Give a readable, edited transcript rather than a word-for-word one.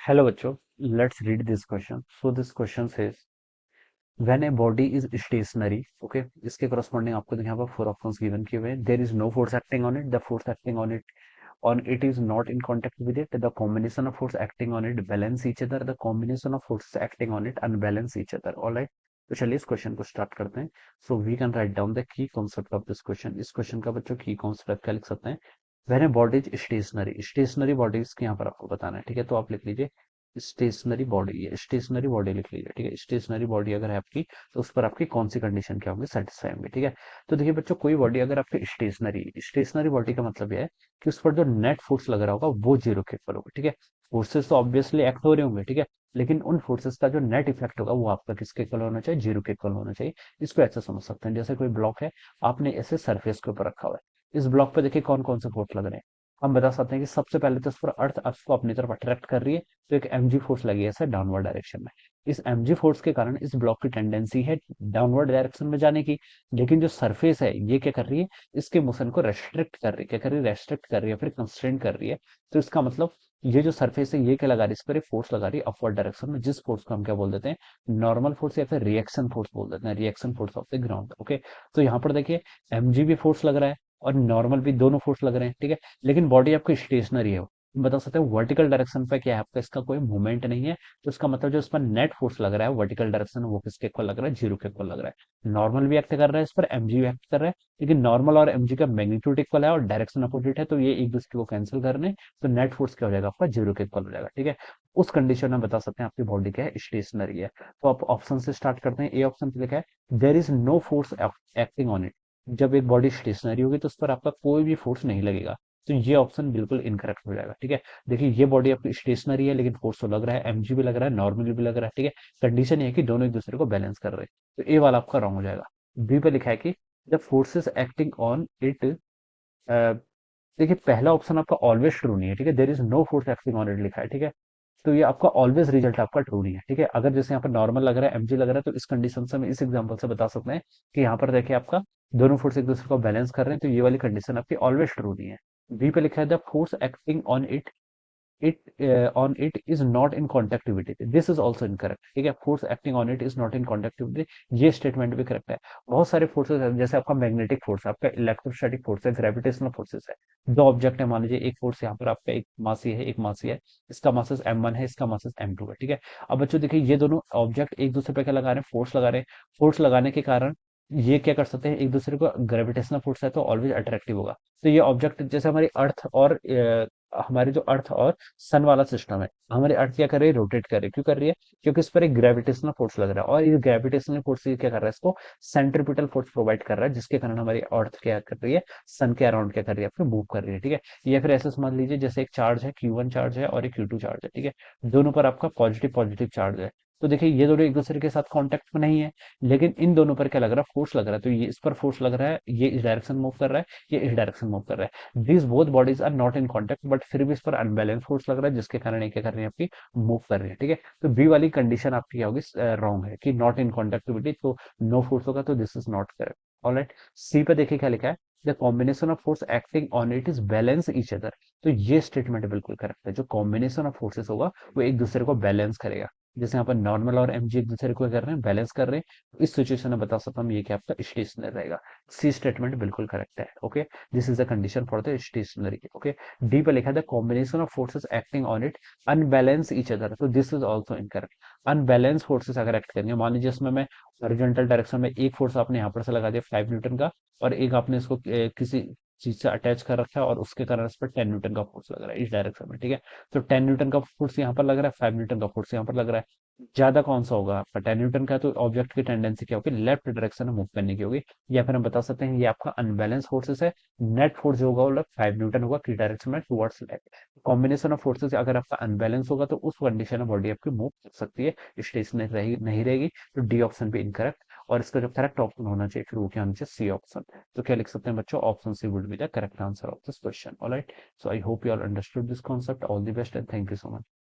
Hello बच्चों, let's read this question. So this question says when a body is stationary, okay, इसके corresponding आपको यहाँ पर four options given किए हुए हैं. There is no force acting on it. The force acting on it is not in contact with it. The combination of force acting on it balance each other. The combination of forces acting on it unbalance each other. All right. तो चलिए इस question को start करते हैं. So we can write down the key concept of this question. इस question का बच्चों की कॉन्सेप्ट क्या लिख सकते हैं? When a body is stationary, stationary bodies के यहाँ पर आपको बताना है. ठीक है, तो आप लिख लीजिए स्टेशनरी बॉडी. है स्टेशनरी बॉडी लिख लीजिए. ठीक है, स्टेशनरी बॉडी अगर है आपकी तो उस पर आपकी कौन सी कंडीशन क्या होंगी? सेटिस्फाई होंगे. ठीक है, तो देखिए बच्चों, कोई बॉडी अगर आपकी स्टेशनरी, स्टेशनरी बॉडी का मतलब यह है कि उस पर जो नेट फोर्स लग रहा होगा वो जीरो के इक्वल होगा. ठीक है, फोर्सेस तो ऑब्वियसली एक्ट हो रहे होंगे. ठीक है, लेकिन उन फोर्सेस का जो नेट इफेक्ट होगा वो आपका किसके इक्वल होना चाहिए? जीरो के इक्वल होना चाहिए. इसको ऐसे समझ सकते हैं, जैसे कोई ब्लॉक है, आपने ऐसे सरफेस के ऊपर रखा हुआ है. इस ब्लॉक पे देखिए कौन कौन से फोर्स लग रहे हैं. हम बता सकते हैं कि सबसे पहले तो इस पर अर्थ उसको अपनी तरफ अट्रैक्ट कर रही है, तो एक mg फोर्स लगी है ऐसे डाउनवर्ड डायरेक्शन में. इस mg फोर्स के कारण इस ब्लॉक की टेंडेंसी है डाउनवर्ड डायरेक्शन में जाने की. लेकिन जो सरफेस है ये क्या कर रही है? इसके मोशन को रेस्ट्रिक्ट कर रही है. क्या कर रही है? रेस्ट्रिक्ट कर रही है, फिर कंस्ट्रेंट कर रही है. तो इसका मतलब ये जो सरफेस है ये क्या लगा रही है? इस पर एक फोर्स लगा रही है अपवर्ड डायरेक्शन में, जिस फोर्स को हम क्या बोल देते हैं? नॉर्मल फोर्स या फिर रिएक्शन फोर्स बोल देते हैं. Reaction force of the ground. Okay, तो यहाँ पर देखिए mg भी फोर्स लग रहा है और नॉर्मल भी, दोनों फोर्स लग रहे हैं. ठीक है, लेकिन बॉडी आपकी स्टेशनरी है. बता सकते हैं वर्टिकल डायरेक्शन पे क्या है आपका? इसका कोई मूवमेंट नहीं है. तो इसका मतलब जो इस पर नेट फोर्स लग रहा है वर्टिकल डायरेक्शन में वो किसके इक्वल लग रहा है? जीरो के इक्वल लग रहा है. नॉर्मल भी एक्ट कर रहा है इस पर, एमजी भी एक्ट कर रहा है, लेकिन नॉर्मल और एमजी का मैग्नीट्यूड इक्वल है और डायरेक्शन अपोजिट है, तो ये एक दूसरे को कैंसिल कर रहे हैं. तो नेट फोर्स क्या हो जाएगा आपका? जीरो के इक्वल हो जाएगा. ठीक है, उस कंडीशन में बता सकते हैं आपकी बॉडी क्या है? स्टेशनरी है. तो आप ऑप्शन से स्टार्ट करते हैं. ए ऑप्शन पे लिखा है there is no force acting on it. जब एक बॉडी स्टेशनरी होगी तो उस पर आपका कोई भी फोर्स नहीं लगेगा. तो ये ऑप्शन बिल्कुल इनकरेक्ट हो जाएगा. ठीक है, देखिए ये बॉडी आपकी स्टेशनरी है लेकिन फोर्स तो लग रहा है, एमजी भी लग रहा है, नॉर्मल भी लग रहा है. ठीक है, कंडीशन ये है कि दोनों एक दूसरे को बैलेंस कर रहे हैं. तो ए वाला आपका रॉन्ग हो जाएगा. बी पे लिखा है कि the forces acting on it. देखिए पहला ऑप्शन आपका ऑलवेज ट्रू नहीं है. ठीक है, there is no force acting on it लिखा है. ठीक है, तो ये आपका ऑलवेज रिजल्ट आपका ट्रू नहीं है. ठीक है, अगर जैसे यहाँ पर नॉर्मल लग रहा है, एमजी लग रहा है, तो इस कंडीशन से हम इस एग्जांपल से बता सकते हैं कि यहाँ पर देखिए आपका दोनों फोर्स एक दूसरे को बैलेंस कर रहे हैं, तो ये वाली कंडीशन आपकी ऑलवेज ट्रू नहीं है. बी पे लिखा है the force acting on it it is not in connectivity. This is also incorrect. ठीक है, force acting on it is not in connectivity, ये स्टेटमेंट भी करेक्ट है. बहुत सारे फोर्सेस है, जैसे आपका मैग्नेटिक फोर्स, आपका इलेक्ट्रोस्टैटिक फोर्स है, ग्रेविटेशनल फोर्सेस है. दो ऑब्जेक्ट है, मान लीजिए एक फोर्स यहाँ पर आपका एक मासी है, एक मासी है. इसका मासेस m1 है, इसका मासेस m2 है. ठीक है, अब बच्चों देखिए ये दोनों ऑब्जेक्ट एक दूसरे पे क्या लगा रहे हैं? फोर्स लगा रहे हैं. फोर्स लगाने के कारण ये क्या कर सकते हैं? एक दूसरे को, ग्रेविटेशनल फोर्स है तो ऑलवेज अट्रैक्टिव होगा. तो ये ऑब्जेक्ट जैसे हमारी अर्थ और हमारे जो अर्थ और सन वाला सिस्टम है, हमारी अर्थ क्या कर रही है? रोटेट कर रही है. क्यों कर रही है? क्योंकि इस पर एक ग्रेविटेशनल फोर्स लग रहा है, और ये ग्रेविटेशनल फोर्स क्या कर रहा है? इसको सेंट्रीपिटल फोर्स प्रोवाइड कर रहा है, जिसके कारण हमारी अर्थ क्या कर रही है? सन के अराउंड क्या कर रही है? आपको मूव कर रही है. ठीक है, या फिर ऐसे समझ लीजिए जैसे एक चार्ज है, Q1 चार्ज है और एक Q2 चार्ज है. ठीक है, दोनों पर आपका पॉजिटिव पॉजिटिव चार्ज है. तो देखिए ये दोनों एक दूसरे के साथ कांटेक्ट में नहीं है, लेकिन इन दोनों पर क्या लग रहा है? फोर्स लग रहा है. तो ये इस पर फोर्स लग रहा है, ये इस डायरेक्शन मूव कर रहा है, ये इस डायरेक्शन मूव कर रहा है. These both bodies are not in contact, but फिर भी इस पर अनबैलेंस फोर्स लग रहा है, जिसके कारण ये क्या कर रही है? आपकी मूव कर रही है. ठीक है, तो बी वाली कंडीशन आपकी क्या होगी? रॉन्ग है कि नॉट इन कॉन्टेक्टिविटी, तो नो फोर्स होगा, तो this is not correct. Alright, C पे देखिए क्या लिखा है the combination of force acting on it is balance each other. तो ये स्टेटमेंट बिल्कुल करेक्ट है. जो कॉम्बिनेशन ऑफ फोर्सेस होगा वो एक दूसरे को बैलेंस करेगा. जैसे यहाँ पर नॉर्मल और एमजी एक दूसरे को कर रहे हैं, बैलेंस कर रहे हैं, तो इस सिचुएशन में बता सकता हूँ ये कि आपका स्टेशनरी रहेगा. सी स्टेटमेंट बिल्कुल करेक्ट है. Okay, this is the condition for the stationary. Okay, D पे लिखा है the combination of forces acting on it unbalance each other. तो this is also incorrect. Unbalance forces अगर एक्ट करेंगे, मान लीजिए इसमें मैं हॉरिजॉन्टल डायरेक्शन में एक फोर्स आपने यहाँ पर से लगा दिया 5 न्यूटन का, और एक आपने इसको किसी चीज से अटैच कर रखा है और उसके कारण इस पर 10 न्यूटन का फोर्स लग रहा है इस डायरेक्शन में. ठीक है, तो 10 न्यूटन का फोर्स यहाँ पर लग रहा है, 5 न्यूटन का फोर्स यहाँ पर लग रहा है. ज्यादा कौन सा होगा आपका? 10 न्यूटन का. तो ऑब्जेक्ट की टेंडेंसी क्या होगी? लेफ्ट डायरेक्शन में मूव करने की होगी. या फिर हम बता सकते हैं ये आपका अनबैलेंस फोर्सेस है. नेट फोर्स जो होगा वो 5 न्यूटन होगा, की डायरेक्शन में? Towards left. Combination of forces अगर आपका अनबैलेंस होगा तो उस कंडीशन में बॉडी आपकी मूव कर सकती है, स्टेशनरी रहेगी नहीं रहेगी. तो डी ऑप्शन पे इनकरेक्ट. और इसका जो करेक्ट ऑप्शन होना चाहिए फिर वो क्या होना चाहिए? C option. तो क्या लिख सकते हैं बच्चों? Option C would be the correct answer of this question. Alright, so I hope you all understood this concept. All the best and thank you so much.